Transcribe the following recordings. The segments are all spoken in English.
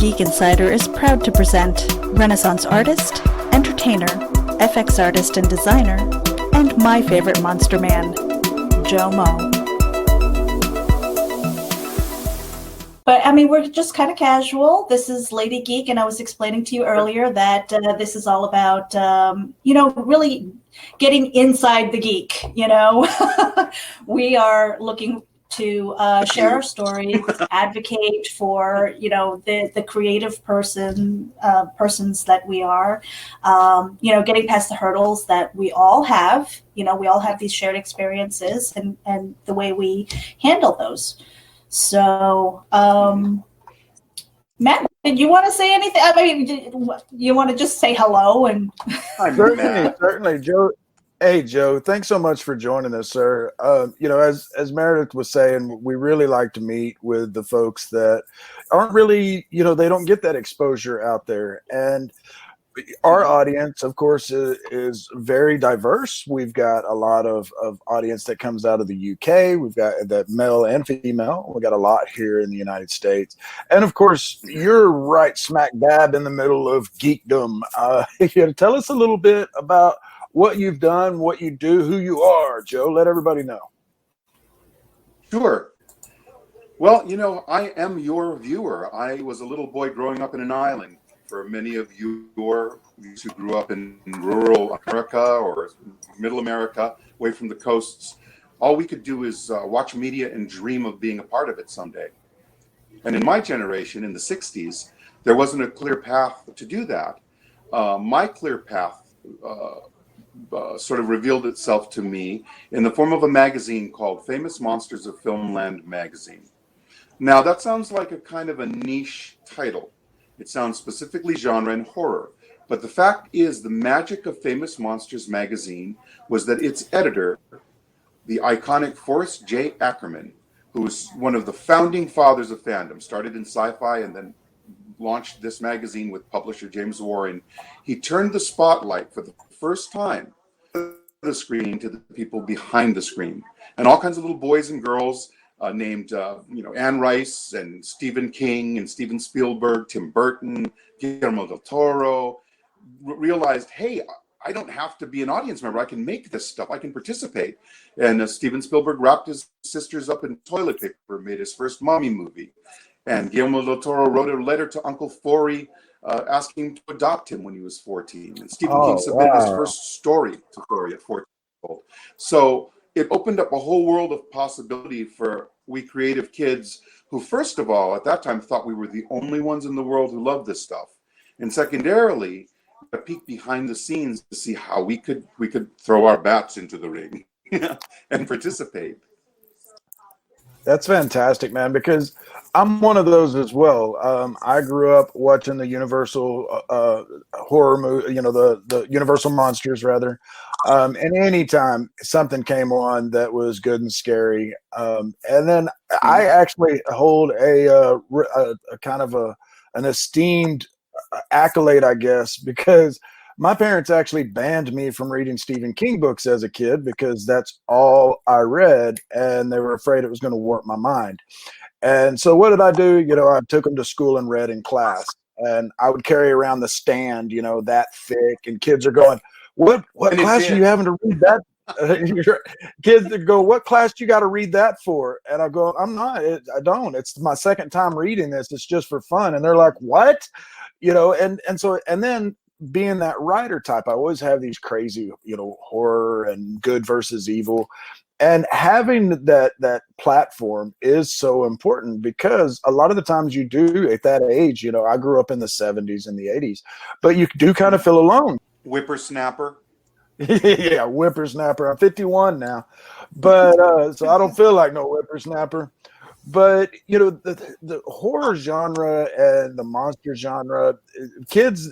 Geek Insider is proud to present Renaissance artist, entertainer, FX artist and designer, and my favorite monster man, Joe Mo. But I mean, we're just kind of casual. This is Lady Geek, and I was explaining to you earlier that this is all about, really getting inside the geek. We are looking to share our stories, advocate for the creative persons that we are, getting past the hurdles that we all have. We all have these shared experiences, and the way we handle those. So, Matt, did you want to say anything? I mean, you want to just say hello and certainly, Joe. Hey, Joe, thanks so much for joining us, sir. As Meredith was saying, we really like to meet with the folks that aren't really, they don't get that exposure out there. And our audience, of course, is very diverse. We've got a lot of audience that comes out of the UK. We've got that male and female. We've got a lot here in the United States. And, of course, you're right smack dab in the middle of geekdom. Tell us a little bit about what you've done, what you do, who you are, Joe. Let everybody know. Sure. Well, I am your viewer. I was a little boy growing up in an island. For many of you who grew up in rural America or middle America, away from the coasts, all we could do is watch media and dream of being a part of it someday. And in my generation, in the 60s, there wasn't a clear path to do that. My clear path sort of revealed itself to me in the form of a magazine called Famous Monsters of Filmland magazine. Now, that sounds like a kind of a niche title. It sounds specifically genre and horror. But the fact is, the magic of Famous Monsters magazine was that its editor, the iconic Forrest J. Ackerman, who was one of the founding fathers of fandom, started in sci-fi and then launched this magazine with publisher James Warren. He turned the spotlight for the first time the screen to the people behind the screen, and all kinds of little boys and girls named Anne Rice and Stephen King and Steven Spielberg, Tim Burton, Guillermo del Toro realized, hey, I don't have to be an audience member. I can make this stuff. I can participate. And Steven Spielberg wrapped his sisters up in toilet paper, made his first Mummy movie. And Guillermo del Toro wrote a letter to Uncle Forey asking him to adopt him when he was 14. And Stephen King submitted his first story to Forey at 14 years old. So it opened up a whole world of possibility for we creative kids who, first of all, at that time thought we were the only ones in the world who loved this stuff. And secondarily, a peek behind the scenes to see how we could throw our bats into the ring and participate. That's fantastic, man, because I'm one of those as well. I grew up watching the Universal horror movie, the Universal Monsters, rather. And anytime something came on that was good and scary, and then I actually hold a kind of an esteemed accolade, I guess, because my parents actually banned me from reading Stephen King books as a kid because that's all I read, and they were afraid it was going to warp my mind. And so what did I do? I took them to school and read in class, and I would carry around the stand, that thick, and kids are going, what class are you having to read that? Kids that go, what class you got to read that for? And I go, I'm not, I don't. It's my second time reading this. It's just for fun. And they're like, what? And then being that writer type, I always have these crazy, horror and good versus evil. And having that platform is so important because a lot of the times you do at that age, I grew up in the 70s and the 80s, but you do kind of feel alone. Whippersnapper. Yeah, whippersnapper. I'm 51 now, but so I don't feel like no whippersnapper. But the horror genre and the monster genre, kids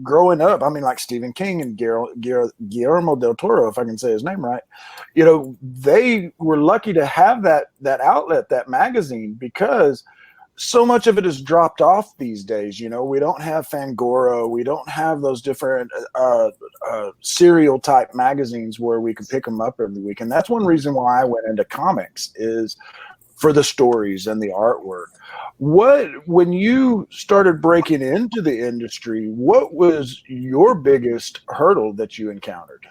growing up, I mean, like Stephen King and Guillermo del Toro, if I can say his name right, they were lucky to have that outlet, that magazine, because so much of it is dropped off these days. We don't have Fangora, we don't have those different serial type magazines where we can pick them up every week, and that's one reason why I went into comics is for the stories and the artwork. When you started breaking into the industry, what was your biggest hurdle that you encountered?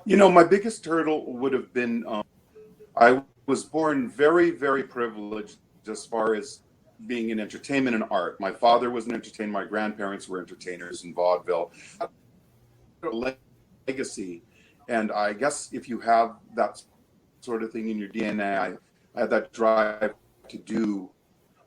My biggest hurdle would have been I was born very, very privileged as far as being in entertainment and art. My father was an entertainer. My grandparents were entertainers in vaudeville. Legacy, and I guess if you have that sort of thing in your DNA, I had that drive to do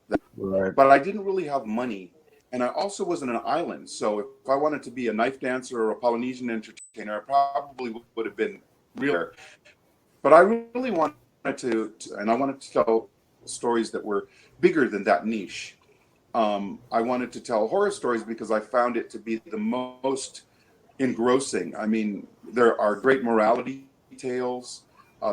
that. Right. But I didn't really have money, and I also wasn't an island. So if I wanted to be a knife dancer or a Polynesian entertainer, I probably would have been realer. But I really wanted to and I wanted to tell stories that were bigger than that niche. I wanted to tell horror stories because I found it to be the most engrossing. I mean, there are great morality tales.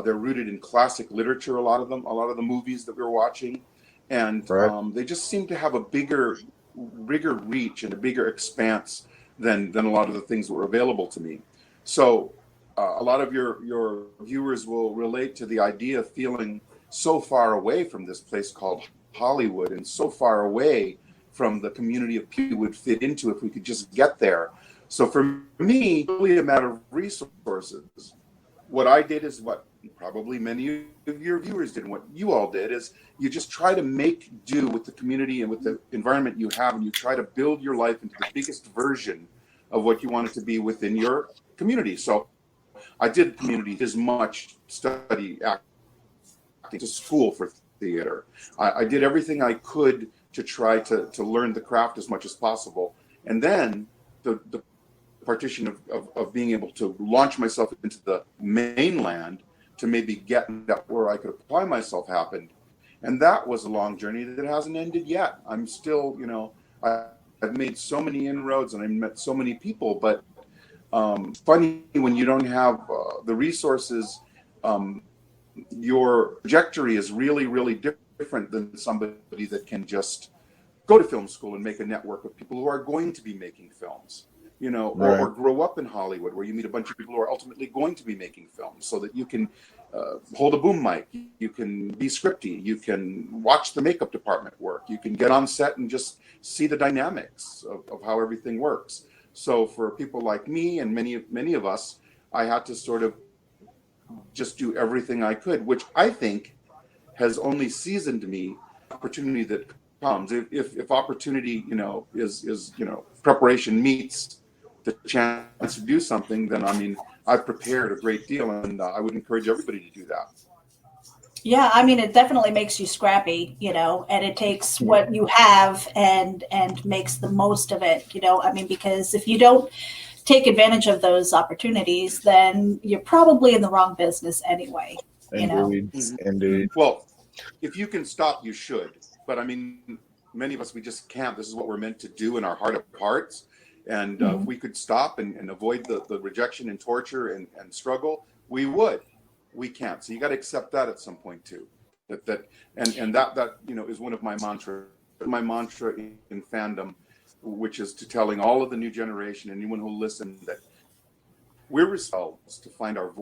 They're rooted in classic literature, a lot of them, a lot of the movies that we were watching. And Right. they just seem to have a bigger reach and a bigger expanse than a lot of the things that were available to me. So a lot of your viewers will relate to the idea of feeling so far away from this place called Hollywood and so far away from the community of people we would fit into if we could just get there. So for me, it's really a matter of resources. What I did is what probably many of your viewers did, and what you all did is you just try to make do with the community and with the environment you have, and you try to build your life into the biggest version of what you want it to be within your community. So I did community as much study acting to school for theater. I did everything I could to try to learn the craft as much as possible. And then the partition of being able to launch myself into the mainland to maybe get that where I could apply myself happened. And that was a long journey that hasn't ended yet. I'm still, I've made so many inroads and I've met so many people, but funny when you don't have the resources, your trajectory is really, really different than somebody that can just go to film school and make a network of people who are going to be making films. Right. Or grow up in Hollywood where you meet a bunch of people who are ultimately going to be making films so that you can hold a boom mic, you can be scripty, you can watch the makeup department work, you can get on set and just see the dynamics of how everything works. So for people like me and many of us, I had to sort of just do everything I could, which I think has only seasoned me opportunity that comes. If opportunity, is preparation meets the chance to do something, then I mean, I've prepared a great deal, and I would encourage everybody to do that. Yeah, I mean, it definitely makes you scrappy, and it takes what you have and makes the most of it, I mean, because if you don't take advantage of those opportunities, then you're probably in the wrong business anyway, Indeed. Indeed. Well, if you can stop, you should. But I mean, many of us, we just can't. This is what we're meant to do in our heart of hearts. And if we could stop and avoid the rejection and torture and struggle, we would. We can't. So you got to accept that at some point too. That is one of my mantra. My mantra in fandom, which is to telling all of the new generation, anyone who listen, that we're ourselves to find our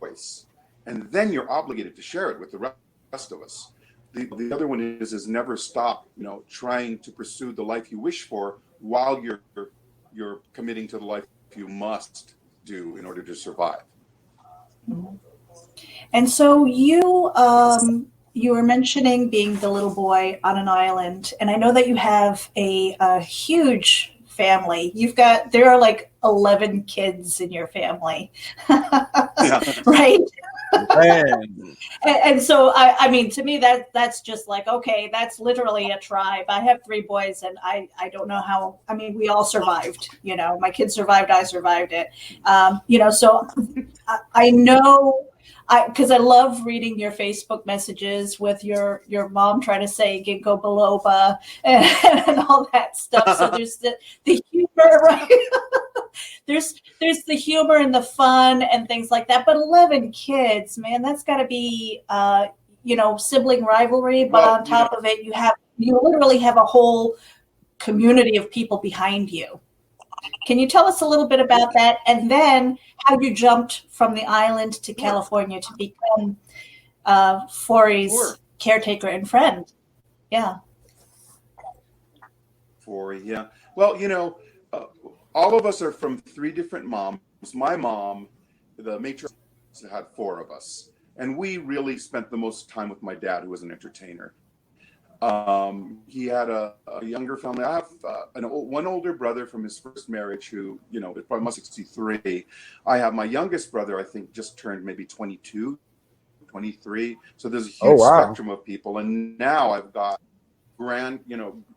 voice, and then you're obligated to share it with the rest of us. The other one is never stop, trying to pursue the life you wish for while you're committing to the life you must do in order to survive. And so you were mentioning being the little boy on an island, and I know that you have a huge family. There are like 11 kids in your family, right? And so I mean, to me that's just like, okay, that's literally a tribe. I have 3 boys, and I don't know how. I mean, we all survived. My kids survived. I survived it. So I know. Because I love reading your Facebook messages with your mom trying to say ginkgo biloba and all that stuff. So there's the humor, right? there's the humor and the fun and things like that. But 11 kids, man, that's got to be sibling rivalry. But on top of it, you literally have a whole community of people behind you. Can you tell us a little bit about that, and then how you jumped from the island to California to become Fori's Sure. caretaker and friend. Yeah. Yeah. Well, uh, all of us are from three different moms. My mom, the matriarch, had four of us, and we really spent the most time with my dad, who was an entertainer. He had a younger family. I have one older brother from his first marriage who, is probably 63. I have my youngest brother, I think, just turned maybe 22, 23. So there's a Oh, huge wow. spectrum of people. And now I've got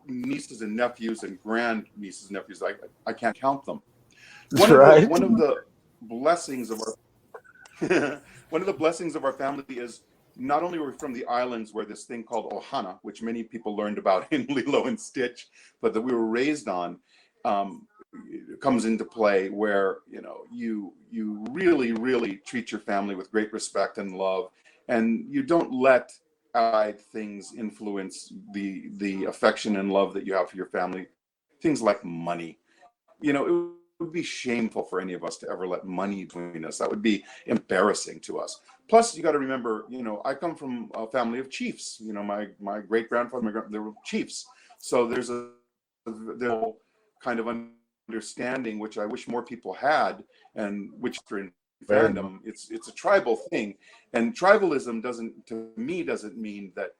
nieces and nephews and grand nieces and nephews. I can't count them. Right. One of the blessings of our one of the blessings of our family is not only are we from the islands where this thing called Ohana, which many people learned about in Lilo and Stitch, but that we were raised on, comes into play, where you really really treat your family with great respect and love, and you don't let outside things influence the affection and love that you have for your family. Things like money. It would be shameful for any of us to ever let money between us. That would be embarrassing to us. Plus, you got to remember, I come from a family of chiefs. My great grandfather, they were chiefs. So there's a kind of understanding, which I wish more people had, and which are in fandom. It's a tribal thing, and tribalism doesn't mean that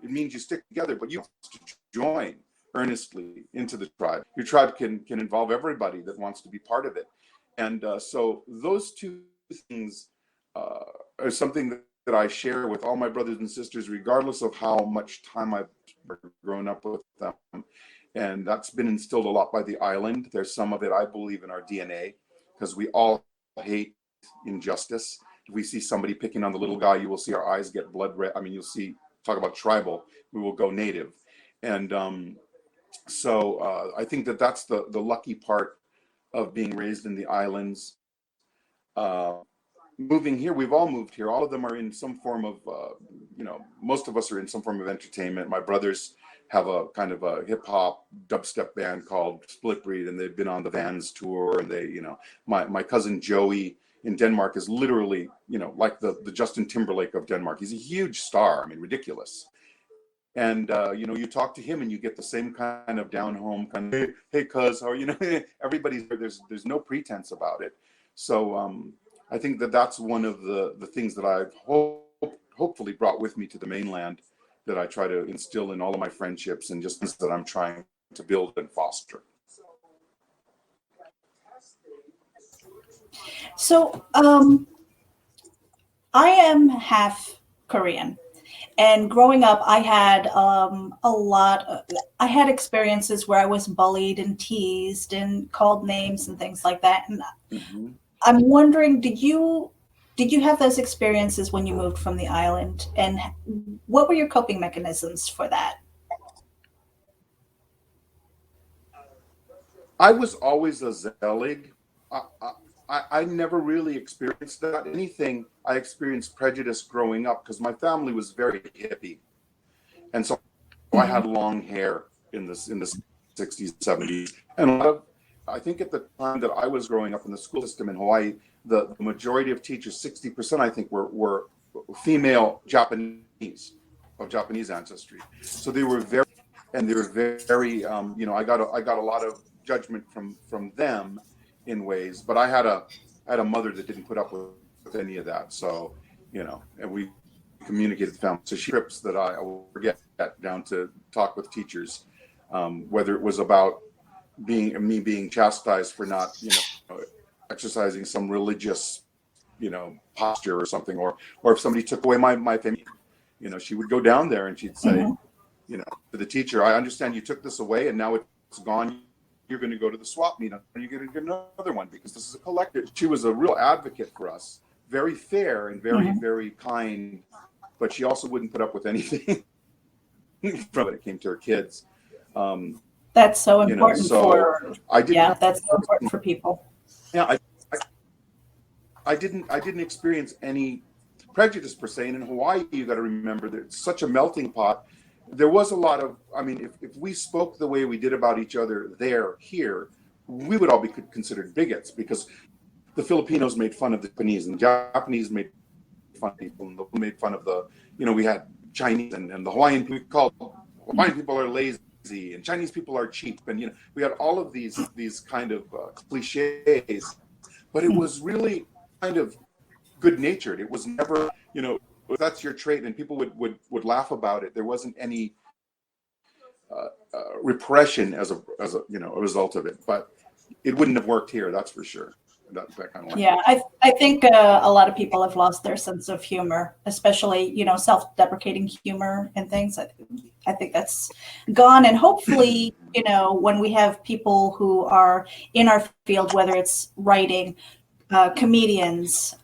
it means you stick together, but you have to join earnestly into the tribe. Your tribe can involve everybody that wants to be part of it, and so those two things are something that I share with all my brothers and sisters, regardless of how much time I've grown up with them. And that's been instilled a lot by the island. There's some of it, I believe, in our DNA, because we all hate injustice. If we see somebody picking on the little guy, you will see our eyes get blood red. I mean, you'll see, talk about tribal, we will go native. And so I think that's the lucky part of being raised in the islands. Uh, Moving here, we've all moved here. All of them are in some form of, most of us are in some form of entertainment. My brothers have a kind of a hip hop dubstep band called Split Breed, and they've been on the Vans tour. And my cousin Joey in Denmark is literally, like the Justin Timberlake of Denmark. He's a huge star. I mean, ridiculous. And you talk to him and you get the same kind of down home kind of, hey cuz, how are you? Everybody's there's no pretense about it. So I think that's one of the things that I've hopefully brought with me to the mainland, that I try to instill in all of my friendships and just that I'm trying to build and foster. So I am half Korean. And growing up, I had I had experiences where I was bullied and teased and called names and things like that. And Mm-hmm. I'm wondering, did you have those experiences when you moved from the island? And what were your coping mechanisms for that? I was always a Zelig. I never really experienced that. Anything, I experienced prejudice growing up because my family was very hippie, and so I Mm-hmm. had long hair in the 60s, 70s, and a lot of, I think at the time that I was growing up in the school system in Hawaii, the majority of teachers, 60%, I think, were female Japanese, of Japanese ancestry. So they were very, and they were very, I got a lot of judgment from them in ways, but I had a mother that didn't put up with any of that. So, and we communicated with family. So she trips that I will forget down to talk with teachers, whether it was about me being chastised for not, exercising some religious, posture or something, or if somebody took away my family, she would go down there and she'd say, Mm-hmm. to the teacher, I understand you took this away and now it's gone. You're going to go to the swap meet and you're going to get another one because this is a collective. She was a real advocate for us, very fair and very, Mm-hmm. very kind, but she also wouldn't put up with anything from it came to her kids. That's so important So for, I didn't yeah, have, that's so important for people. yeah, I didn't experience any prejudice per se. And in Hawaii, you got to remember that it's such a melting pot. There was a lot of, I mean, if we spoke the way we did about each other here, we would all be considered bigots because the Filipinos made fun of the Japanese and the Japanese made fun of people, and made fun of the, we had Chinese and the Hawaiian. We called Hawaiian people are lazy, and Chinese people are cheap, and we had all of these kind of cliches, but it was really kind of good natured. It was never, if that's your trait, and people would laugh about it. There wasn't any repression as a a result of it, but it wouldn't have worked here, that's for sure. That kind of language. Yeah, I think a lot of people have lost their sense of humor, especially self-deprecating humor and things. I think that's gone, and hopefully, when we have people who are in our field, whether it's writing, comedians,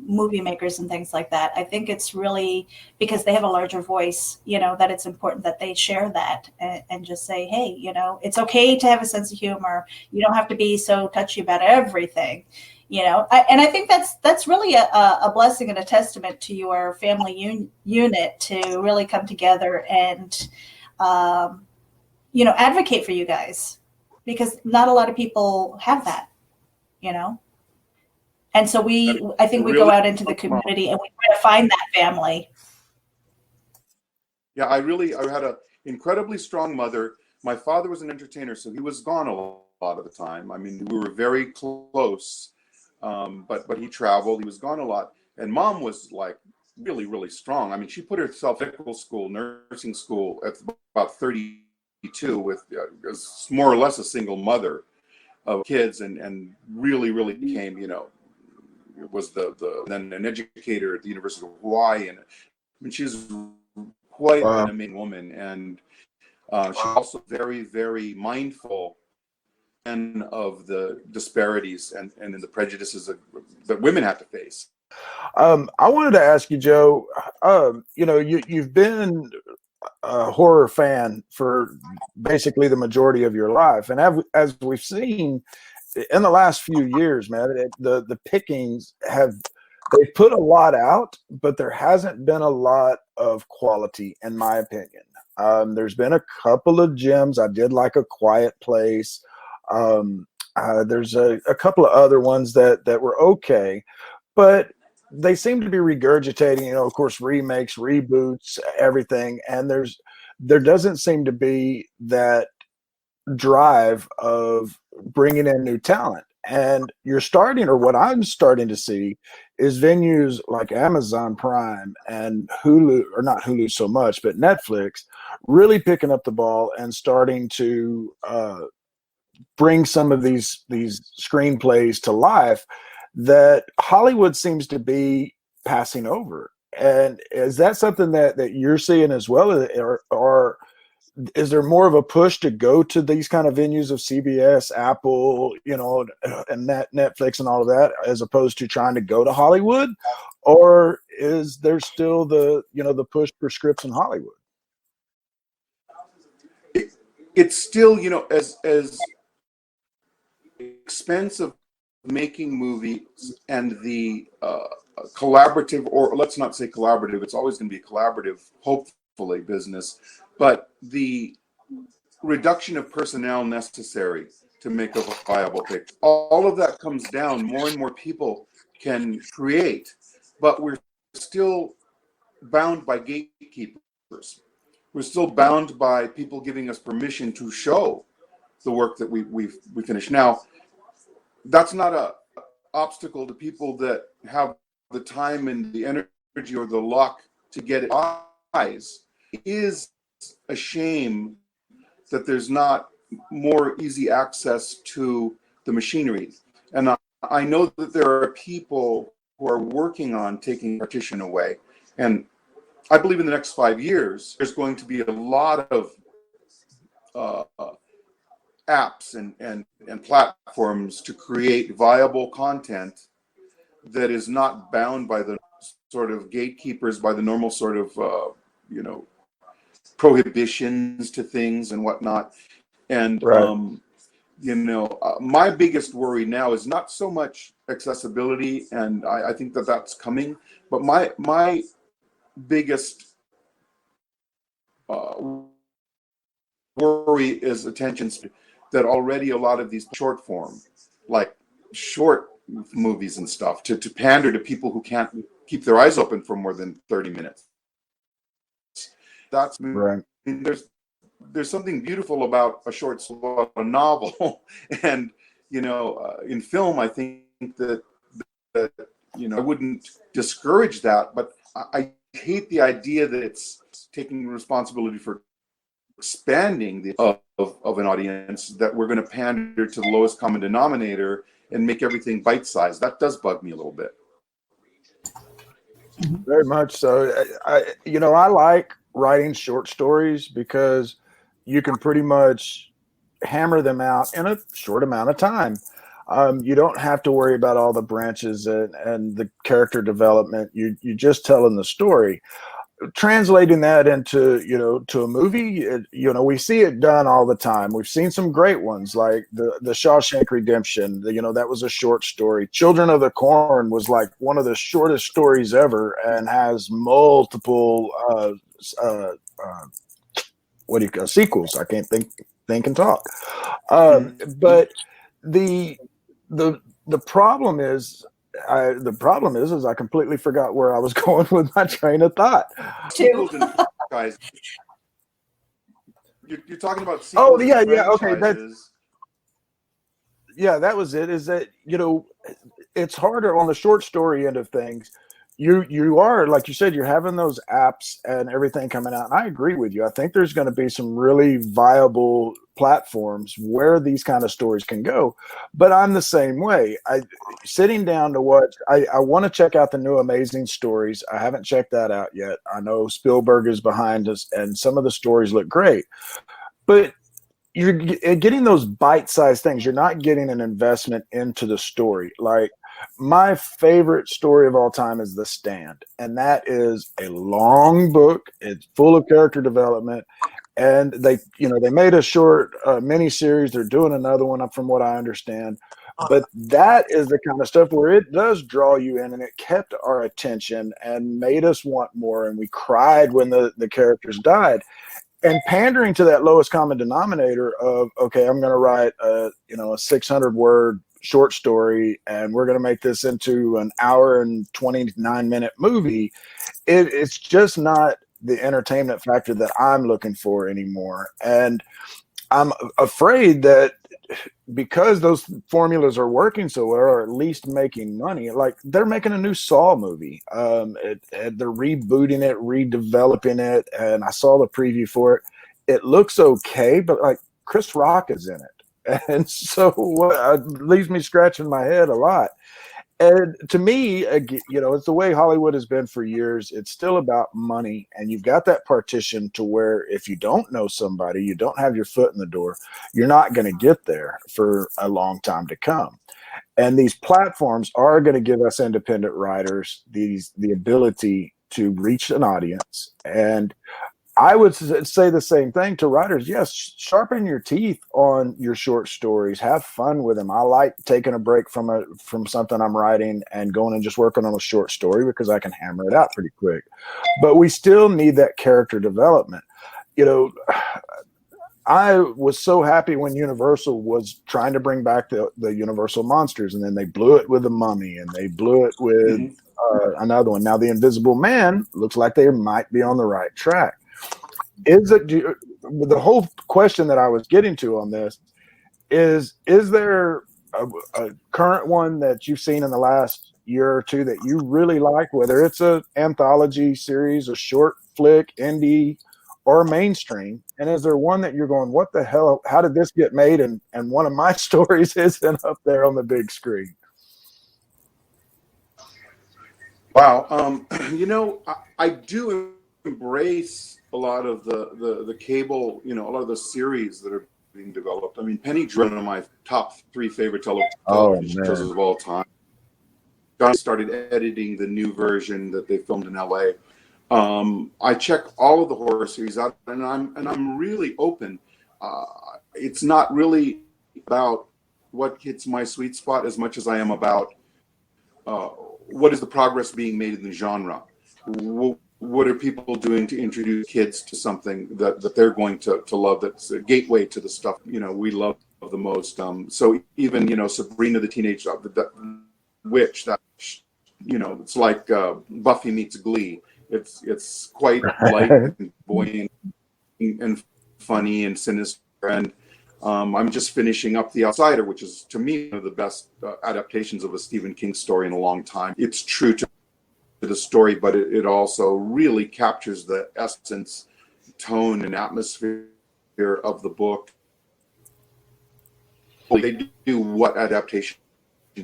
movie makers, and things like that. I think it's really because they have a larger voice, that it's important that they share that and just say, hey, it's okay to have a sense of humor. You don't have to be so touchy about everything, and I think that's really a blessing and a testament to your family unit to really come together and, advocate for you guys, because not a lot of people have that, And so I think we go out into the community and we try to find that family. Yeah, I had an incredibly strong mother. My father was an entertainer, so he was gone a lot of the time. I mean, we were very close, but he traveled. He was gone a lot. And mom was like really, really strong. I mean, she put herself in medical school, nursing school at about 32 with more or less a single mother of kids, and really, really became, was then an educator at the University of Hawaii, and I mean, she's quite an amazing woman, and she's also very, very mindful and of the disparities and the prejudices that women have to face. I wanted to ask you, Joe. You've been a horror fan for basically the majority of your life, and as we've seen in the last few years, man, the pickings they put a lot out, but there hasn't been a lot of quality, in my opinion. There's been a couple of gems. I did like A Quiet Place. There's a couple of other ones that were okay, but they seem to be regurgitating, of course, remakes, reboots, everything. And there doesn't seem to be that drive of bringing in new talent. And what I'm starting to see is venues like Amazon Prime and Hulu, or not Hulu so much, but Netflix, really picking up the ball and starting to bring some of these screenplays to life that Hollywood seems to be passing over. And is that something that you're seeing as well, or is there more of a push to go to these kind of venues of CBS, Apple, and Netflix and all of that, as opposed to trying to go to Hollywood? Or is there still the push for scripts in Hollywood? It's still, as expensive making movies and the collaborative, or let's not say collaborative, it's always going to be a collaborative, hopefully, business, but the reduction of personnel necessary to make a viable picture, all of that comes down. More and more people can create, but we're still bound by gatekeepers. We're still bound by people giving us permission to show the work that we finish. Now, that's not a obstacle to people that have the time and the energy or the luck to get it eyes. It is a shame that there's not more easy access to the machinery. And I know that there are people who are working on taking partition away. And I believe in the next 5 years, there's going to be a lot of apps and platforms to create viable content that is not bound by the sort of gatekeepers, by the normal sort of, prohibitions to things and whatnot. And, Right. My biggest worry now is not so much accessibility, and I think that that's coming, but my biggest worry is attention span, that already a lot of these short form, like short movies and stuff, to pander to people who can't keep their eyes open for more than 30 minutes. That's Right. I mean, there's something beautiful about a short story, a novel, and in film, I think that I wouldn't discourage that, but I hate the idea that it's taking responsibility for expanding of an audience, that we're going to pander to the lowest common denominator and make everything bite-sized. That does bug me a little bit. Very much so. I like writing short stories because you can pretty much hammer them out in a short amount of time. You don't have to worry about all the branches and the character development. You're just telling the story. Translating that into to a movie, we see it done all the time. We've seen some great ones like the Shawshank Redemption. That was a short story. Children of the Corn was like one of the shortest stories ever and has multiple what do you call sequels? I can't think and talk. But the problem is. The problem is I completely forgot where I was going with my train of thought. Sequels and franchises. You're talking about sequels. Oh yeah, and yeah. Okay, franchises. that was it. Is that it's harder on the short story end of things. You are, like you said, you're having those apps and everything coming out. And I agree with you. I think there's going to be some really viable platforms where these kind of stories can go. But I'm the same way. Sitting down to watch, I want to check out the new Amazing Stories. I haven't checked that out yet. I know Spielberg is behind us and some of the stories look great. But you're getting those bite-sized things. You're not getting an investment into the story. Like, my favorite story of all time is The Stand, and that is a long book. It's full of character development, and they made a short mini series. They're doing another one, from what I understand. But that is the kind of stuff where it does draw you in, and it kept our attention and made us want more. And we cried when the characters died. And pandering to that lowest common denominator of, okay, I'm going to write a 600-word short story, and we're going to make this into an hour and 29-minute movie. It's just not the entertainment factor that I'm looking for anymore. And I'm afraid that because those formulas are working so well, or at least making money, like they're making a new Saw movie. They're rebooting it, redeveloping it, and I saw the preview for it. It looks okay, but like Chris Rock is in it, and so it leaves me scratching my head a lot. And to me, it's the way Hollywood has been for years. It's still about money, and you've got that partition to where if you don't know somebody, you don't have your foot in the door, you're not going to get there for a long time to come. And these platforms are going to give us independent writers the ability to reach an audience. And I would say the same thing to writers. Yes, sharpen your teeth on your short stories. Have fun with them. I like taking a break from something I'm writing and going and just working on a short story because I can hammer it out pretty quick. But we still need that character development. I was so happy when Universal was trying to bring back the Universal monsters, and then they blew it with The Mummy, and they blew it with another one. Now, The Invisible Man looks like they might be on the right track. The whole question that I was getting to on this is there a current one that you've seen in the last year or two that you really like, whether it's an anthology series, a short flick, indie, or mainstream? And is there one that you're going, what the hell, how did this get made? And one of my stories isn't up there on the big screen. Wow. I do embrace a lot of the cable, a lot of the series that are being developed. I mean, Penny Dreadful, one of my top 3 favorite television shows of all time. John started editing the new version that they filmed in LA. I check all of the horror series out, and I'm really open. It's not really about what hits my sweet spot as much as I am about what is the progress being made in the genre. What are people doing to introduce kids to something that they're going to love, that's a gateway to the stuff we love the most. So even Sabrina the Teenage Witch, that it's like Buffy meets Glee. It's quite light and buoyant and funny and sinister. And I'm just finishing up The Outsider, which is, to me, one of the best adaptations of a Stephen King story in a long time. It's true to the story, but it also really captures the essence, tone, and atmosphere of the book. They do what adaptation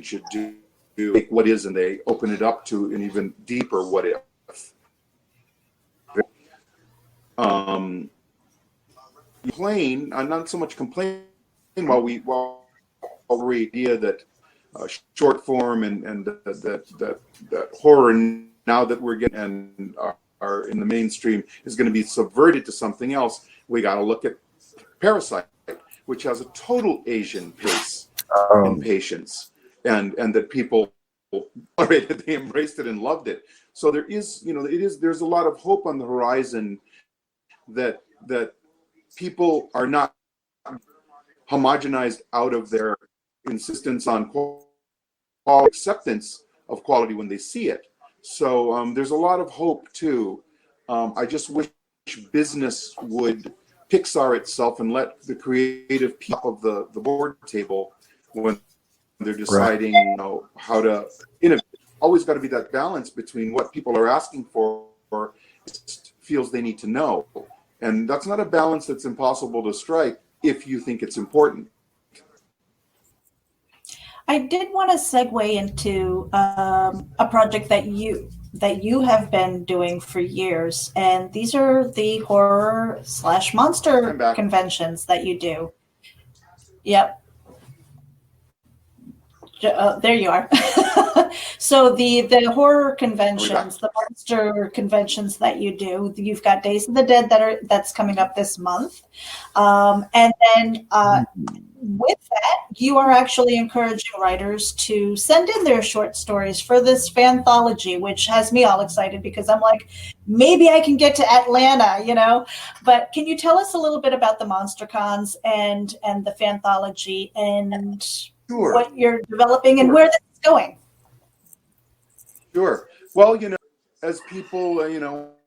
should do. Take what is, and they open it up to an even deeper what if. Not so much complain while the idea that short form and that horror now that we're getting and are in the mainstream is going to be subverted to something else. We got to look at Parasite, which has a total Asian pace and patience, and that people tolerated, they embraced it and loved it. So there's a lot of hope on the horizon that people are not homogenized out of their insistence on acceptance of quality when they see it. So there's a lot of hope too. I just wish business would Pixar itself and let the creative people of the board table, when they're deciding how to innovate. Always got to be that balance between what people are asking for or feels they need to know. And that's not a balance that's impossible to strike if you think it's important. I did want to segue into a project that you have been doing for years, and these are the horror/monster conventions that you do. Yep. There you are. So the horror conventions, the monster conventions that you do, you've got Days of the Dead that's coming up this month, and then with that, you are actually encouraging writers to send in their short stories for this Fanthology, which has me all excited because I'm like, maybe I can get to Atlanta, But can you tell us a little bit about the Monster Cons and the Fanthology and what you're developing and where this is going? Sure. Well, as people,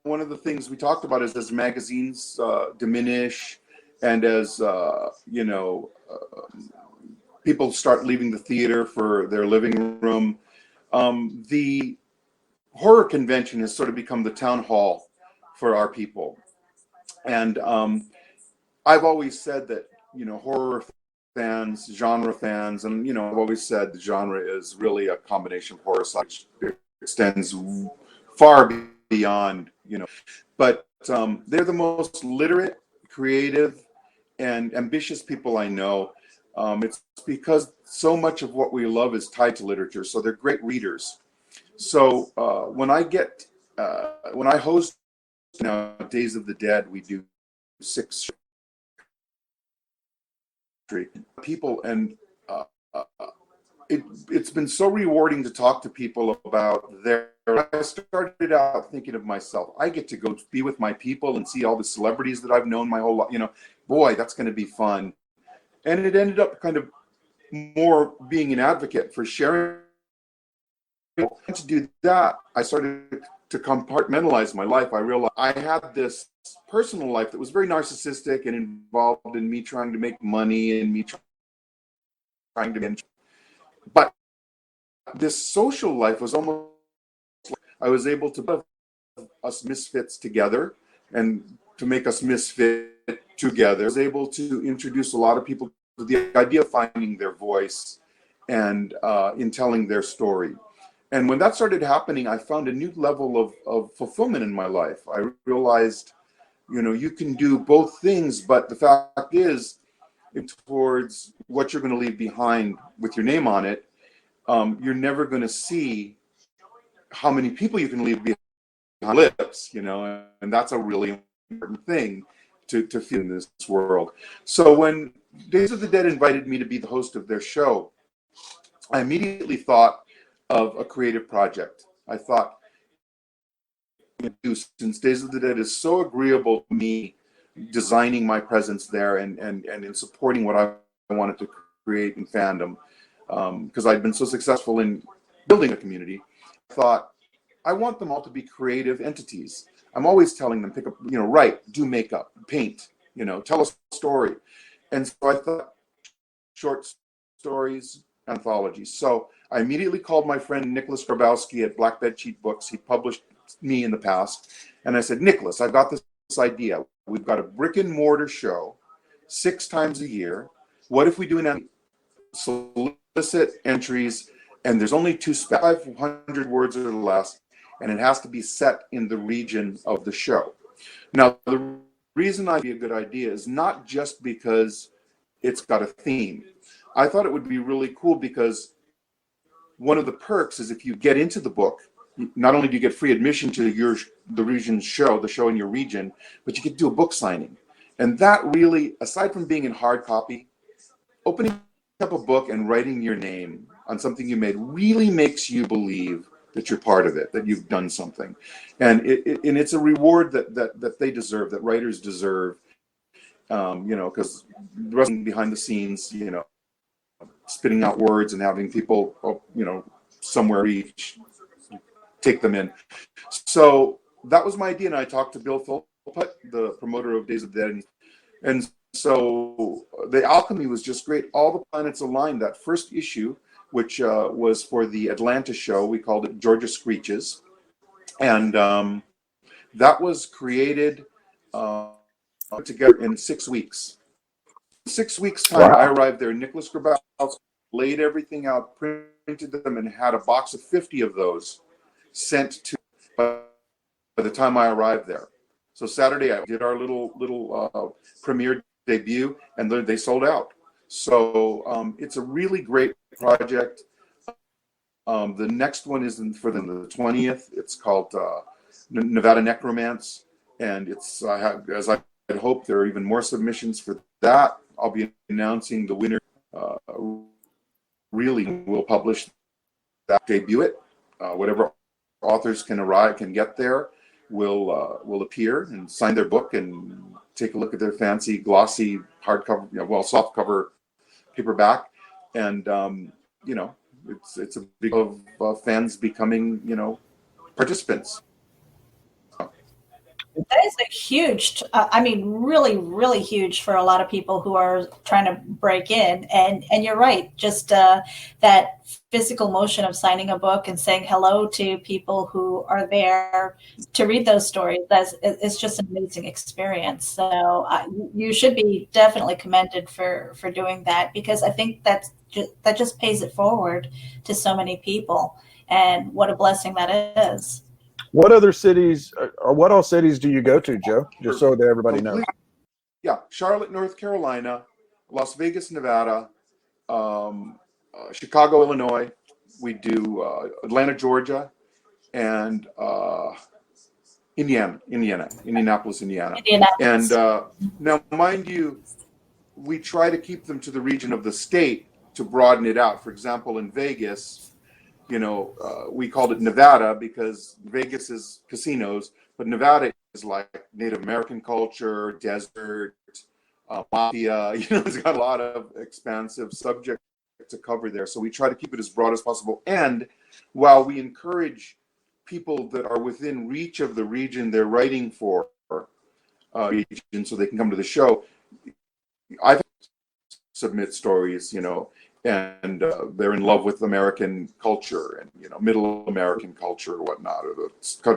one of the things we talked about is as magazines diminish and as, people start leaving the theater for their living room, the horror convention has sort of become the town hall for our people. And I've always said that, horror fans, genre fans, and, I've always said the genre is really a combination of horror, which extends far beyond, but they're the most literate, creative, and ambitious people I know. It's because so much of what we love is tied to literature, so they're great readers. So when I host now Days of the Dead, we do 6 people, and it's been so rewarding to talk to people about I started out thinking of myself, I get to go be with my people and see all the celebrities that I've known my whole life, boy, that's going to be fun. And it ended up kind of more being an advocate for sharing. To do that, I started to compartmentalize my life. I realized I had this personal life that was very narcissistic and involved in me trying to make money and me trying to, but this social life was almost like I was able to put us misfits together, and to make us misfit together, I was able to introduce a lot of people to the idea of finding their voice and in telling their story. And when that started happening, I found a new level of fulfillment in my life. I realized, you can do both things, but the fact is, towards what you're going to leave behind with your name on it, you're never going to see how many people you can leave behind lips, and that's a really important thing to feel in this world. So when Days of the Dead invited me to be the host of their show, I immediately thought of a creative project. I thought, since Days of the Dead is so agreeable to me, designing my presence there and in supporting what I wanted to create in fandom, because I'd been so successful in building a community, thought, I want them all to be creative entities. I'm always telling them, pick up, write, do makeup, paint, tell a story. And so I thought, short stories, anthologies. So I immediately called my friend Nicholas Grabowski at Black Bed Cheat Books. He published me in the past. And I said, Nicholas, I've got this idea. We've got a brick and mortar show 6 times a year. What if we do an solicit entries, and there's only 500 words or less, and it has to be set in the region of the show. Now, the reason I'd be a good idea is not just because it's got a theme. I thought it would be really cool because one of the perks is if you get into the book, not only do you get free admission to the region's show, the show in your region, but you get to do a book signing. And that really, aside from being in hard copy, opening up a book and writing your name on something you made really makes you believe that you're part of it, that you've done something. And it's a reward that they deserve, that writers deserve, because the rest behind the scenes, spitting out words and having people, somewhere reach, take them in. So that was my idea, and I talked to Bill Philpott, the promoter of Days of the Dead, and so the alchemy was just great. All the planets aligned. That first issue, which was for the Atlanta show, we called it Georgia Screeches, and that was created together in 6 weeks. 6 weeks time, wow. I arrived there. Nicholas Grabowski laid everything out, printed them, and had a box of 50 of those sent to by the time I arrived there. So Saturday I did our little premiere debut, and they sold out. So it's a really great project. The next one is for the 20th. It's called Nevada Necromance, and it's as I had hoped, there are even more submissions for that. I'll be announcing the winner. Really, we'll publish that, debut it. Whatever authors can get there will appear and sign their book and take a look at their fancy glossy hardcover, softcover paperback, and it's a big of fans becoming participants. That is a huge, really, really huge for a lot of people who are trying to break in. And you're right, just that physical motion of signing a book and saying hello to people who are there to read those stories, it's just an amazing experience. So you should be definitely commended for doing that, because I think that just pays it forward to so many people. And what a blessing that is. What other cities, or what all cities do you go to, Joe? Just so that everybody knows. Yeah, Charlotte, North Carolina, Las Vegas, Nevada, Chicago, Illinois. We do Atlanta, Georgia, and Indianapolis, Indiana. And now, mind you, we try to keep them to the region of the state to broaden it out. For example, in Vegas, we called it Nevada because Vegas is casinos, but Nevada is like Native American culture, desert, mafia. It's got a lot of expansive subject to cover there. So we try to keep it as broad as possible. And while we encourage people that are within reach of the region they're writing for, region, so they can come to the show, I've submit stories, and they're in love with American culture and Middle American culture or whatnot, or the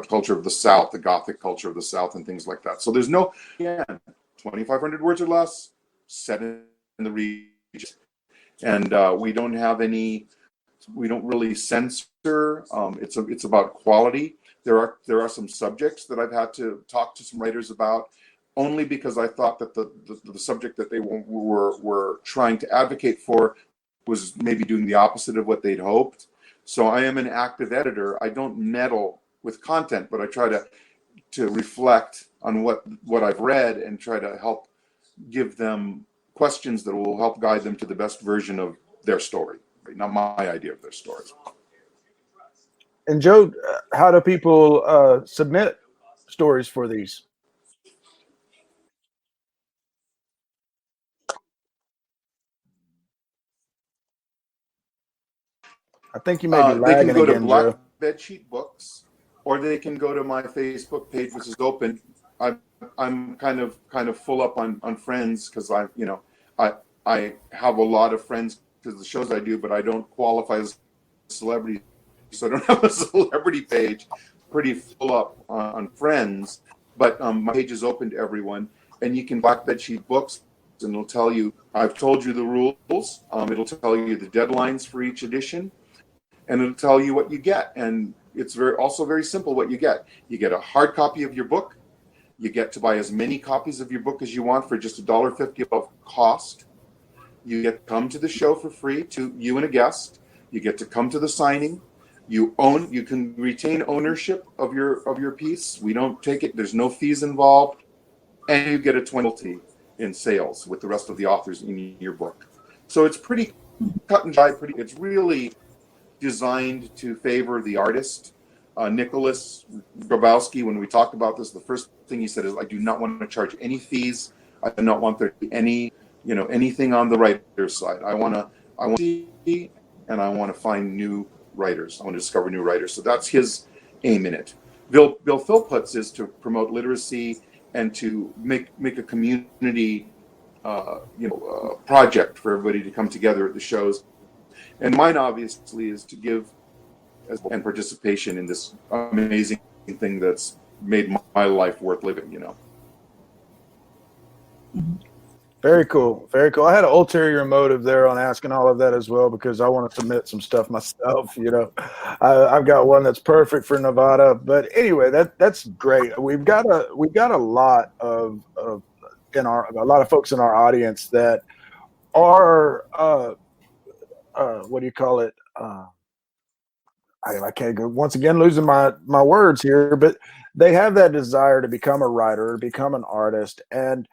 culture of the South, the Gothic culture of the South, and things like that. So there's 2,500 words or less, set in the region, and we don't really censor. It's about quality. There are some subjects that I've had to talk to some writers about, only because I thought that the subject that they were trying to advocate for was maybe doing the opposite of what they'd hoped. So I am an active editor. I don't meddle with content, but I try to reflect on what I've read and try to help give them questions that will help guide them to the best version of their story, right? Not my idea of their story. And Joe, how do people submit stories for these? I think you may be lagging again, Joe. Bedsheet Books, or they can go to my Facebook page, which is open. I'm kind of full up on friends because I have a lot of friends because of the shows I do, but I don't qualify as a celebrity, so I don't have a celebrity page. Pretty full up on friends, but my page is open to everyone, and you can Black Bedsheet Books, and it'll tell you. I've told you the rules. It'll tell you the deadlines for each edition, and it'll tell you what you get. And it's also very simple what you get. You get a hard copy of your book. You get to buy as many copies of your book as you want for just $1.50 above cost. You get to come to the show for free, to you and a guest. You get to come to the signing. You can retain ownership of your piece. We don't take it. There's no fees involved, and you get a 20% in sales with the rest of the authors in your book. So it's pretty cut and dry. It's really designed to favor the artist. Nicholas Grabowski, when we talked about this, the first thing he said is, I do not want to charge any fees. I do not want there to be anything on the writer's side. I want to see, and I want to find new writers. I want to discover new writers. So that's his aim in it. Bill Philpotts is to promote literacy and to make a community project for everybody to come together at the shows. And mine obviously is to give and participation in this amazing thing that's made my life worth living, Very cool. Very cool. I had an ulterior motive there on asking all of that as well, because I want to submit some stuff myself. I've got one that's perfect for Nevada. But anyway, that's great. We've got a lot of folks in our audience that are what do you call it? I can't go, once again, losing my words here, but they have that desire to become a writer, to become an artist, and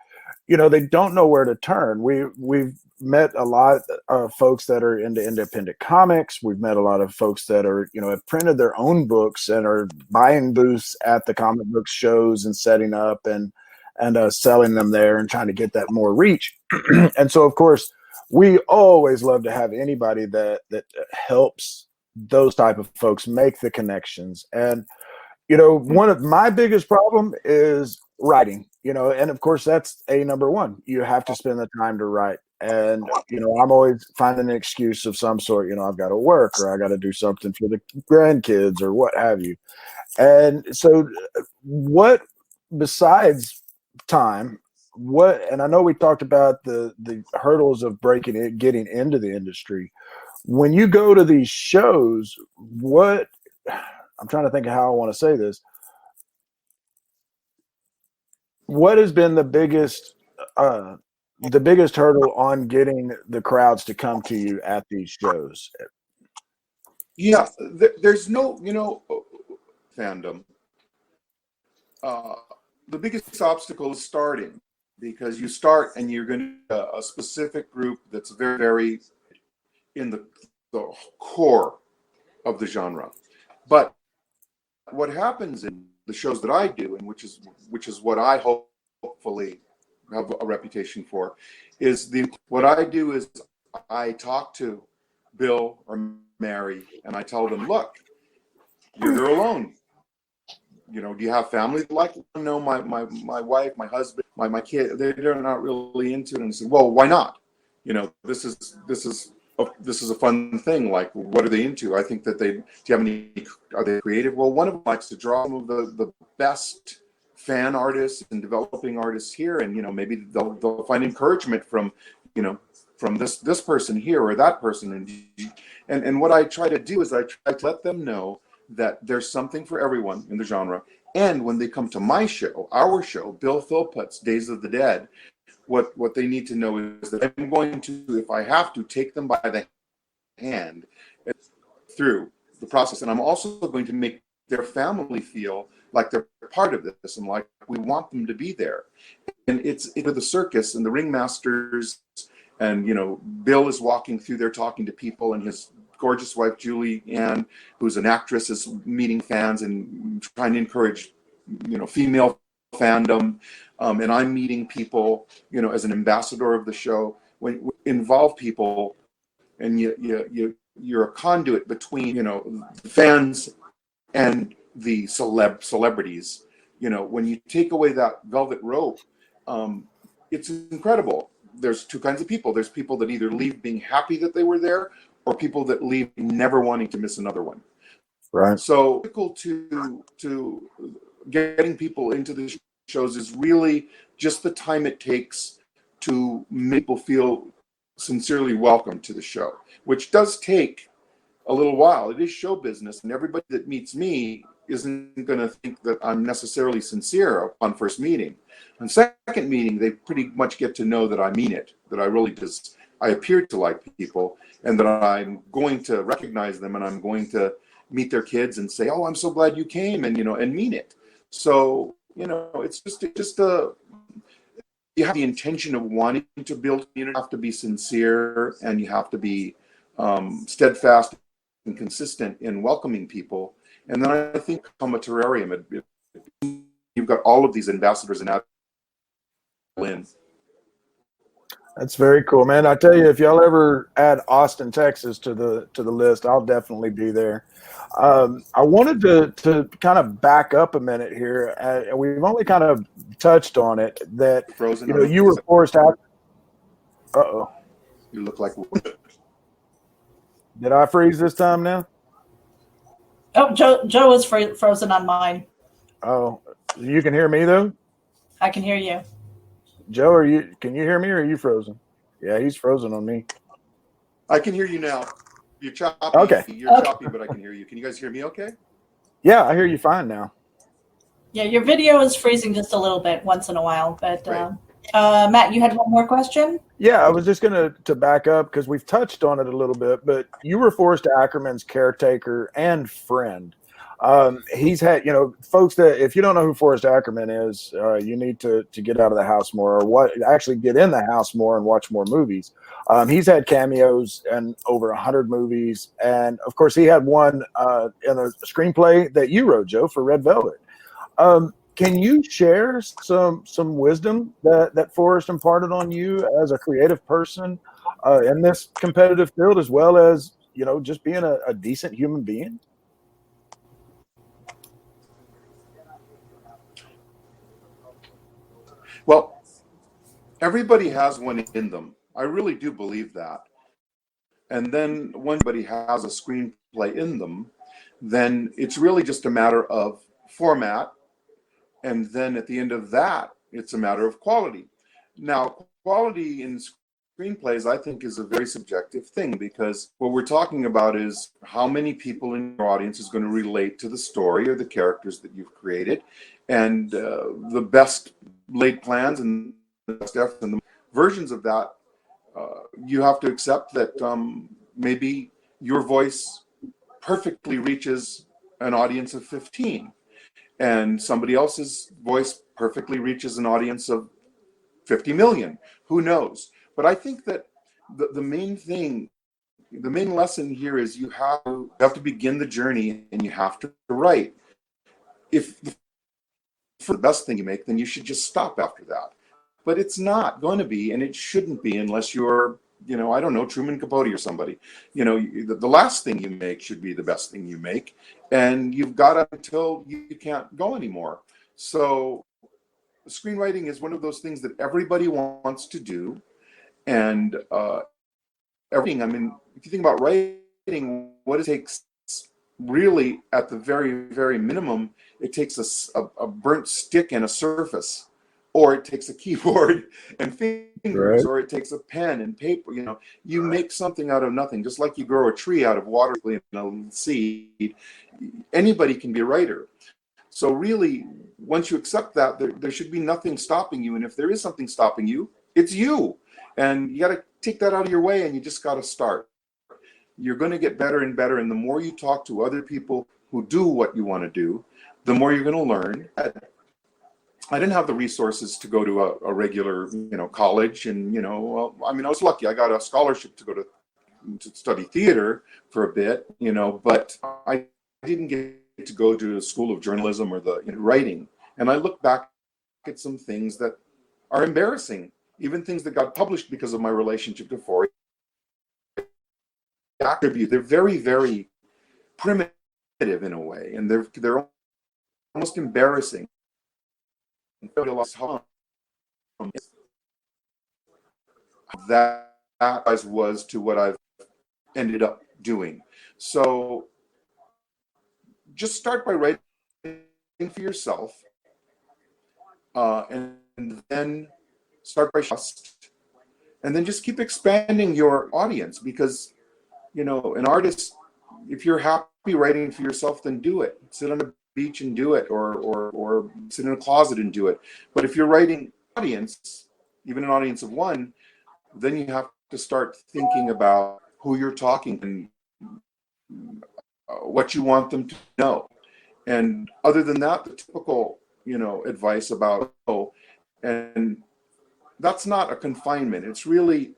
they don't know where to turn. We've met a lot of folks that are into independent comics. We've met a lot of folks that are, have printed their own books and are buying booths at the comic book shows and setting up and selling them there and trying to get that more reach. And so, of course, we always love to have anybody that helps those type of folks make the connections. And one of my biggest problem is writing, and of course that's number one. You have to spend the time to write. And, I'm always finding an excuse of some sort. I've got to work, or I got to do something for the grandkids, or what have you. And so what, besides time, and I know we talked about the hurdles of getting into the industry. When you go to these shows, I'm trying to think of how I want to say this. What has been the biggest hurdle on getting the crowds to come to you at these shows? Yeah, there's no, fandom. The biggest obstacle is starting, because you start and you're going to a specific group that's very, very in the core of the genre. But what happens in the shows that I do, and which is what I hopefully have a reputation for, is what I do is I talk to Bill or Mary and I tell them, look, you're alone. Do you have family like? No, my wife, my husband, my kid, they're not really into it. And I said, well, why not? This is a fun thing. Like, what are they into? I think that are they creative? Well, one of them likes to draw some of the best fan artists and developing artists here, and maybe they'll find encouragement from this person here or that person, and what I try to do is I try to let them know that there's something for everyone in the genre. And when they come to my show, our show, Bill Philpotts' Days of the Dead, what they need to know is that I'm going to, if I have to, take them by the hand through the process. And I'm also going to make their family feel like they're part of this and like we want them to be there. And it's the circus and the ringmasters, and Bill is walking through there talking to people, and his gorgeous wife Julie Ann, who's an actress, is meeting fans and trying to encourage female fandom, and I'm meeting people as an ambassador of the show. When you involve people and you're a conduit between the fans and the celebrities. You know, when you take away that velvet rope, it's incredible. There's two kinds of people. There's people that either leave being happy that they were there, or people that leave never wanting to miss another one. Right. So critical to getting people into the shows is really just the time it takes to make people feel sincerely welcome to the show, which does take a little while. It is show business, and everybody that meets me isn't going to think that I'm necessarily sincere on first meeting. On second meeting, they pretty much get to know that I mean it, that I appear to like people, and that I'm going to recognize them, and I'm going to meet their kids and say, "Oh, I'm so glad you came," and and mean it. So it's just you have the intention of wanting to build community. You have to be sincere, and you have to be steadfast and consistent in welcoming people. And then I think come a terrarium. You've got all of these ambassadors and in. That's very cool, man. I tell you, if y'all ever add Austin, Texas to the list, I'll definitely be there. I wanted to kind of back up a minute here. We've only kind of touched on it that Frozen. you were forced out. Uh-oh. You look like. Did I freeze this time now? Oh, Joe is frozen on mine. Oh, you can hear me though? I can hear you. Joe, can you hear me, or are you frozen? Yeah, he's frozen on me. I can hear you now. You're choppy. Okay. You're choppy, but I can hear you. Can you guys hear me okay? Yeah, I hear you fine now. Yeah, your video is freezing just a little bit once in a while, but Matt, you had one more question? Yeah, I was just going to back up because we've touched on it a little bit, but you were Forrest Ackerman's caretaker and friend. He's had, folks that, if you don't know who Forrest Ackerman is, you need to get out of the house more, or actually get in the house more and watch more movies. He's had cameos in over 100 movies. And of course, he had one in a screenplay that you wrote, Joe, for Red Velvet. Can you share some wisdom that Forrest imparted on you as a creative person in this competitive field, as well as, just being a decent human being? Well, everybody has one in them. I really do believe that. And then when somebody has a screenplay in them, then it's really just a matter of format. And then at the end of that, it's a matter of quality. Now, quality in screenplays, I think, is a very subjective thing, because what we're talking about is how many people in your audience is going to relate to the story or the characters that you've created, and the best laid plans and the best efforts and the versions of that. You have to accept that maybe your voice perfectly reaches an audience of 15. And somebody else's voice perfectly reaches an audience of 50 million. Who knows? But I think that the main thing, the main lesson here is you have to begin the journey, and you have to write. If for the best thing you make, then you should just stop after that. But it's not going to be, and it shouldn't be, unless you're, I don't know, Truman Capote or somebody. The last thing you make should be the best thing you make, and you've got until you can't go anymore. So screenwriting is one of those things that everybody wants to do, and everything. I mean, if you think about writing, what it takes really, at the very, very minimum, it takes a burnt stick and a surface, or it takes a keyboard and fingers, Right. or it takes a pen and paper. You make something out of nothing, just like you grow a tree out of water in a seed. Anybody can be a writer. So really, once you accept that, there should be nothing stopping you. And if there is something stopping you, it's you. And you got to take that out of your way, and you just got to start. You're going to get better and better. And the more you talk to other people who do what you want to do, the more you're going to learn. I didn't have the resources to go to a regular, college. And, well, I was lucky. I got a scholarship to go to study theater for a bit, but I didn't get to go to a school of journalism or the writing. And I look back at some things that are embarrassing, even things that got published because of my relationship to Forrest. They're very, very primitive in a way, and they're almost embarrassing. That was to what I've ended up doing. So just start by writing for yourself, and then start by trust, and then just keep expanding your audience, because an artist, if you're happy writing for yourself, then do it. Sit on a beach and do it, or sit in a closet and do it. But if you're writing audience, even an audience of one, then you have to start thinking about who you're talking and what you want them to know. And other than that, the typical advice about and that's not a confinement. It's really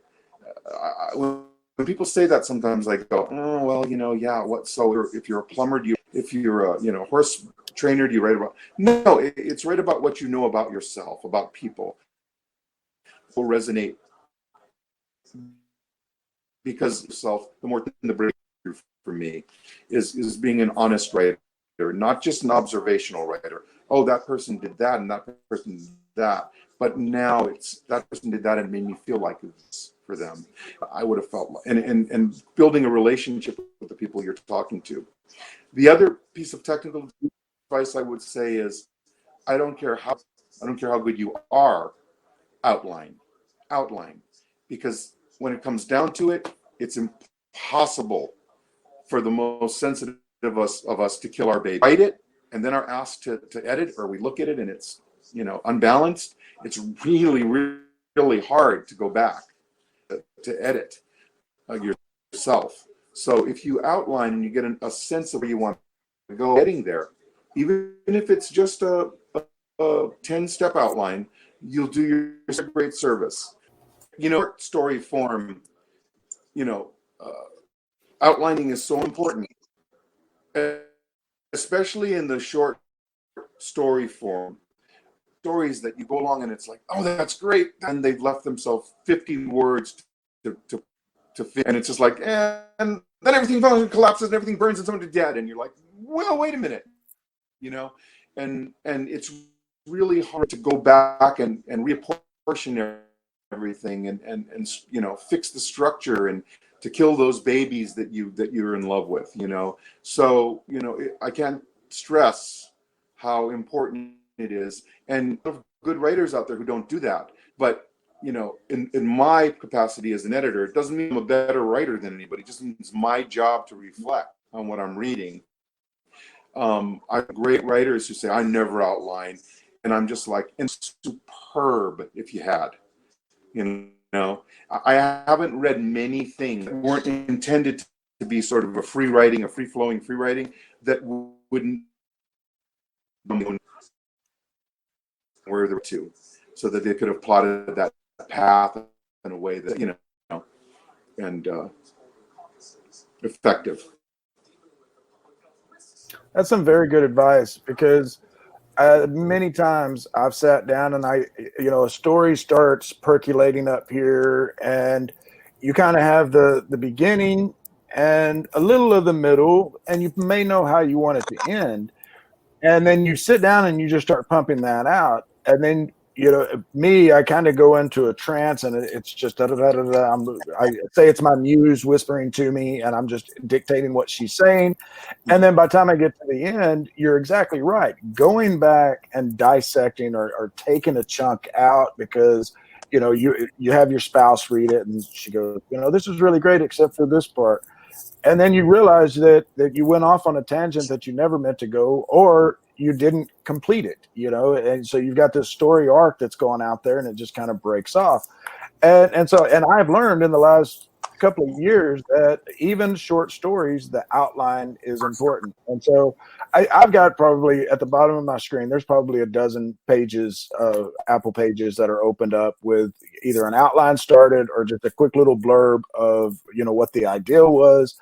when people say that, sometimes I go, oh well, yeah, what? So if you're a plumber, if you're a horse trainer, do you write about? No, it's write about what you know about yourself, about people. Will resonate, because yourself, the more the breakthrough for me is being an honest writer, not just an observational writer. Oh, that person did that and that person did that, but now it's that person did that and it made me feel like it was for them. I would have felt, and building a relationship with the people you're talking to. The other piece of technical advice I would say is, I don't care how good you are, outline, because when it comes down to it, it's impossible for the most sensitive of us to kill our baby. Write it, and then are asked to edit, or we look at it and it's unbalanced. It's really, really hard to go back to edit yourself. So if you outline and you get a sense of where you want to go, getting there, even if it's just a 10-step outline, you'll do your great service. Story form, outlining is so important, especially in the short story form. Stories that you go along and it's like, oh, that's great, and they've left themselves 50 words to fit, and it's just like, and then everything collapses and everything burns and someone's dead, and you're like, well, wait a minute, and it's really hard to go back and reapportion everything and fix the structure and to kill those babies that you're in love with. So I can't stress how important it is, and good writers out there who don't do that. But in my capacity as an editor, it doesn't mean I'm a better writer than anybody. It just means it's my job to reflect on what I'm reading. I have great writers who say I never outline, and I'm just like, and superb if you had. I haven't read many things that weren't intended to be sort of a free-flowing free writing that wouldn't where there were two, so that they could have plotted that path in a way that and effective. That's some very good advice, because many times I've sat down and a story starts percolating up here, and you kind of have the beginning and a little of the middle, and you may know how you want it to end. And then you sit down and you just start pumping that out. And then, I kind of go into a trance, and it's just da da da da da. I say it's my muse whispering to me, and I'm just dictating what she's saying. And then by the time I get to the end, you're exactly right. Going back and dissecting or taking a chunk out, because you have your spouse read it and she goes, this is really great except for this part. And then you realize that you went off on a tangent that you never meant to go, or you didn't complete it, and so you've got this story arc that's going out there, and it just kind of breaks off. And I've learned in the last couple of years that even short stories, the outline is important. And so I've got probably at the bottom of my screen, there's probably a dozen pages of Apple Pages that are opened up with either an outline started or just a quick little blurb of, what the idea was.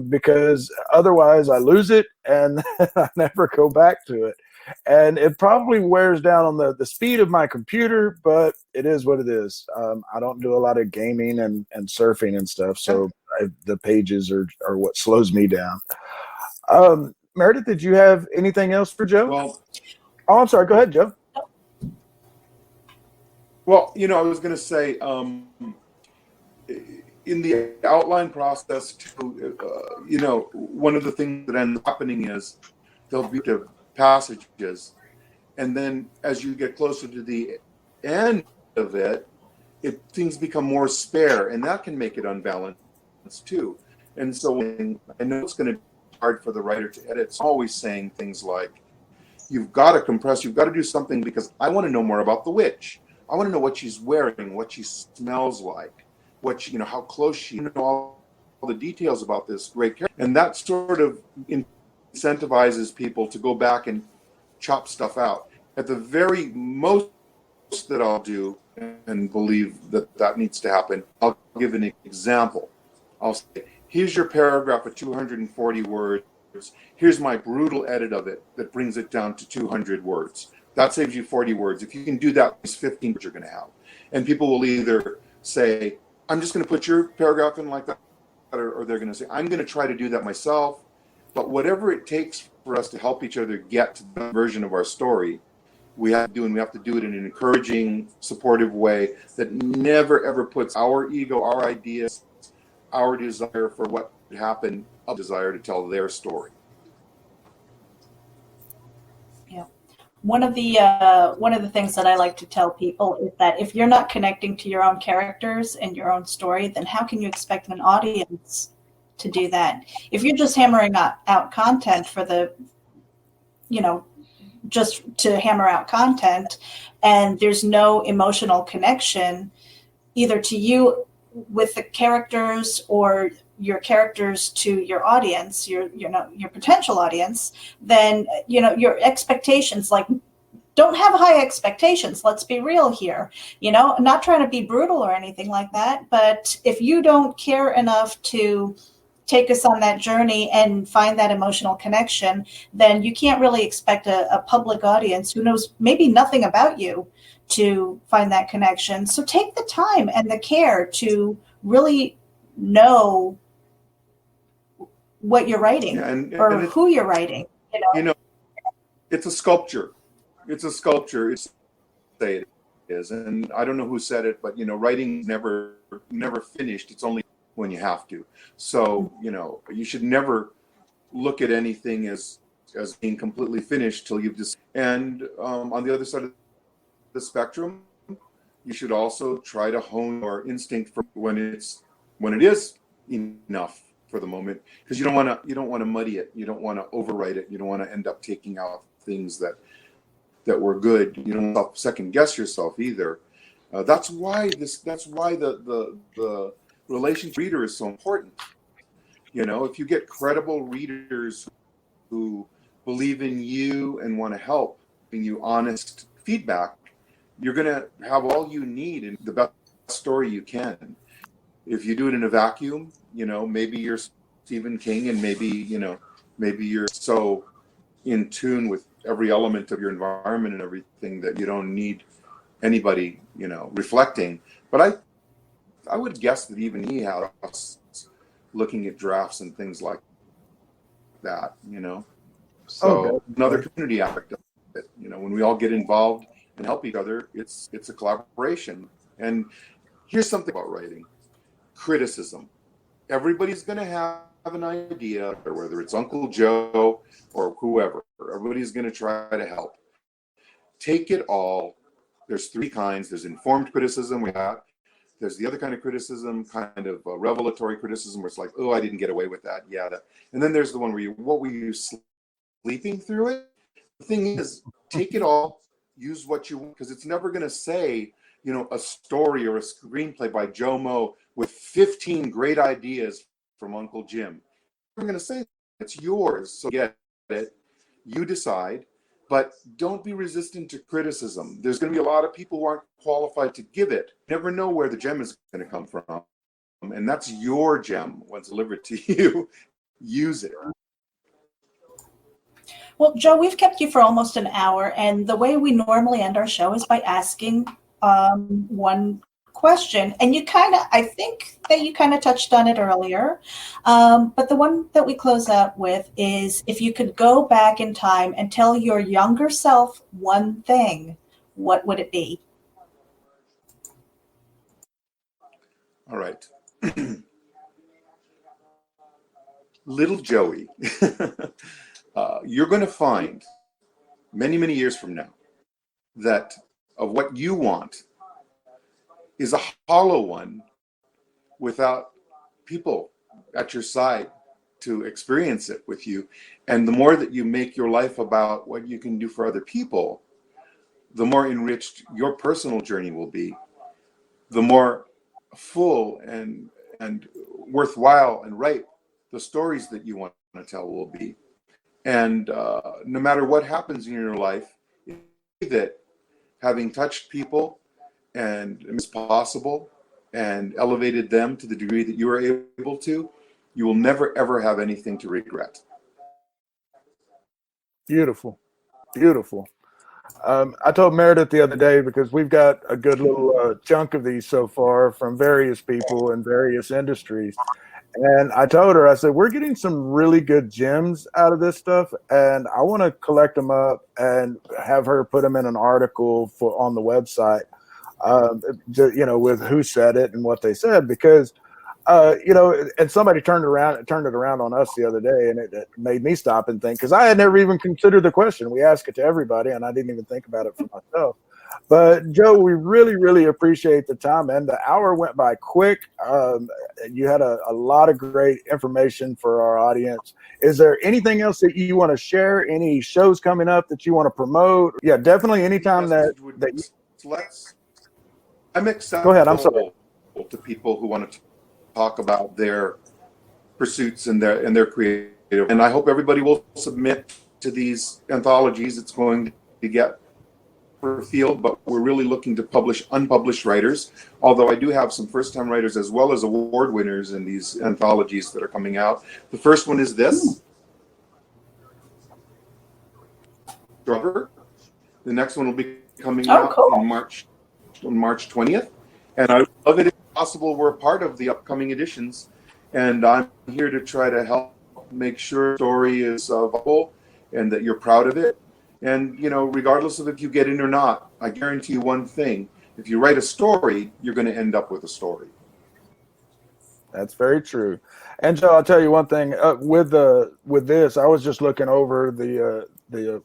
Because otherwise I lose it and I never go back to it. And it probably wears down on the speed of my computer, but it is what it is. I don't do a lot of gaming and surfing and stuff, so the pages are what slows me down. Meredith, did you have anything else for Joe? Well, Oh, I'm sorry. Go ahead, Joe. well, I was going to say, in the outline process too, one of the things that ends up happening is there'll be the passages, and then as you get closer to the end of it, things become more spare, and that can make it unbalanced too. And so I know it's going to be hard for the writer to edit. So I'm always saying things like, you've got to compress, you've got to do something, because I want to know more about the witch. I want to know what she's wearing, what she smells like, how close she, all the details about this great character. And that sort of incentivizes people to go back and chop stuff out. At the very most that I'll do, and believe that needs to happen, I'll give an example. I'll say, here's your paragraph of 240 words. Here's my brutal edit of it that brings it down to 200 words. That saves you 40 words. If you can do that, it's 15 words you're going to have. And people will either say, I'm just going to put your paragraph in like that, or they're going to say, I'm going to try to do that myself. But whatever it takes for us to help each other get to the version of our story, we have to do, and we have to do it in an encouraging, supportive way that never, ever puts our ego, our ideas, our desire for what would happen, a desire to tell their story. Yeah. One of the things that I like to tell people is that if you're not connecting to your own characters and your own story, then how can you expect an audience to do that? If you're just hammering out content for the, just to hammer out content, and there's no emotional connection either to you with the characters or your characters to your audience, your potential audience, then your expectations, like, don't have high expectations. Let's be real here. I'm not trying to be brutal or anything like that, but if you don't care enough to take us on that journey and find that emotional connection, then you can't really expect a public audience who knows maybe nothing about you to find that connection. So take the time and the care to really know what you're writing, or who you're writing. It's a sculpture. It's a sculpture. It's say it is, and I don't know who said it, but writing never finished. It's only when you have to. So you should never look at anything as being completely finished till you've just. And on the other side of the spectrum, you should also try to hone your instinct for when it is enough for the moment, because you don't want to muddy it. You don't want to overwrite it. You don't want to end up taking out things that were good. You don't want to second guess yourself either. That's why the relationship reader is so important. If you get credible readers who believe in you and want to help, giving you honest feedback, you're going to have all you need and the best story you can. If you do it in a vacuum, maybe you're Stephen King, and maybe you're so in tune with every element of your environment and everything that you don't need anybody, reflecting. But I would guess that even he has looking at drafts and things like that, So another community aspect of it, when we all get involved and help each other, it's a collaboration. And here's something about writing: criticism. Everybody's going to have an idea, or whether it's Uncle Joe or whoever, everybody's going to try to help. Take it all. There's three kinds. There's informed criticism. There's the other kind of criticism, kind of revelatory criticism, where it's like, oh, I didn't get away with that. Yeah. And then there's the one where what were you sleeping through it? The thing is, take it all, use what you want, because it's never going to say, a story or a screenplay by Joe Moe with 15 great ideas from Uncle Jim. We're going to say it's yours. So get it. You decide. But don't be resistant to criticism. There's going to be a lot of people who aren't qualified to give it. You never know where the gem is going to come from. And that's your gem once delivered to you. Use it. Well, Joe, we've kept you for almost an hour, and the way we normally end our show is by asking one question, and I think that you kind of touched on it earlier, but the one that we close out with is, if you could go back in time and tell your younger self one thing, what would it be? All right. Little Joey, you're going to find many, many years from now that of what you want is a hollow one without people at your side to experience it with you. And the more that you make your life about what you can do for other people, the more enriched your personal journey will be, the more full and worthwhile and ripe the stories that you want to tell will be. And no matter what happens in your life, that having touched people and it's possible and elevated them to the degree that you are able to, you will never ever have anything to regret. Beautiful, beautiful. I told Meredith the other day, because we've got a good little chunk of these so far from various people in various industries. And I told her, I said, we're getting some really good gems out of this stuff, and I want to collect them up and have her put them in an article on the website, with who said it and what they said, because and somebody turned it around on us the other day, and it made me stop and think, because I had never even considered the question. We ask it to everybody, and I didn't even think about it for myself. But Joe, we really, really appreciate the time, and the hour went by quick. You had a lot of great information for our audience. Is there anything else that you want to share? Any shows coming up that you want to promote? Yeah, definitely. Anytime I'm acceptable. Go ahead. I'm sorry. To people who want to talk about their pursuits and their creative. And I hope everybody will submit to these anthologies. It's going to get for field, but we're really looking to publish unpublished writers. Although I do have some first-time writers as well as award winners in these anthologies that are coming out. The first one is this. Rubber. The next one will be coming out on March 20th. And I would love it if possible we're part of the upcoming editions. And I'm here to try to help make sure the story is viable and that you're proud of it. And, regardless of if you get in or not, I guarantee you one thing. If you write a story, you're going to end up with a story. That's very true. And Joe, I'll tell you one thing. With this, I was just looking over the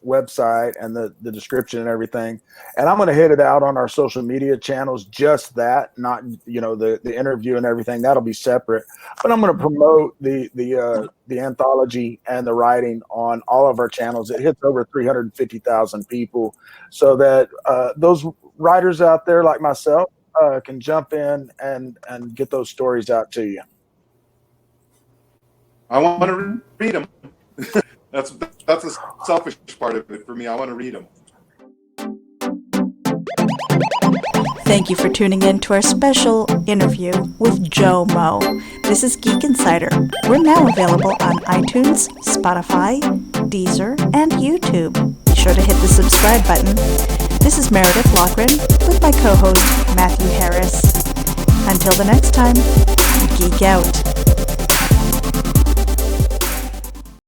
website and the description and everything, and I'm going to hit it out on our social media channels. Just that, not the interview and everything. That'll be separate. But I'm going to promote the anthology and the writing on all of our channels. It hits over 350,000 people, so that those writers out there like myself can jump in and get those stories out to you. I want to read them. That's the selfish part of it for me. I want to read them. Thank you for tuning in to our special interview with Joe Mo. This is Geek Insider. We're now available on iTunes, Spotify, Deezer, and YouTube. Be sure to hit the subscribe button. This is Meredith Loughran with my co-host Matthew Harris. Until the next time, geek out.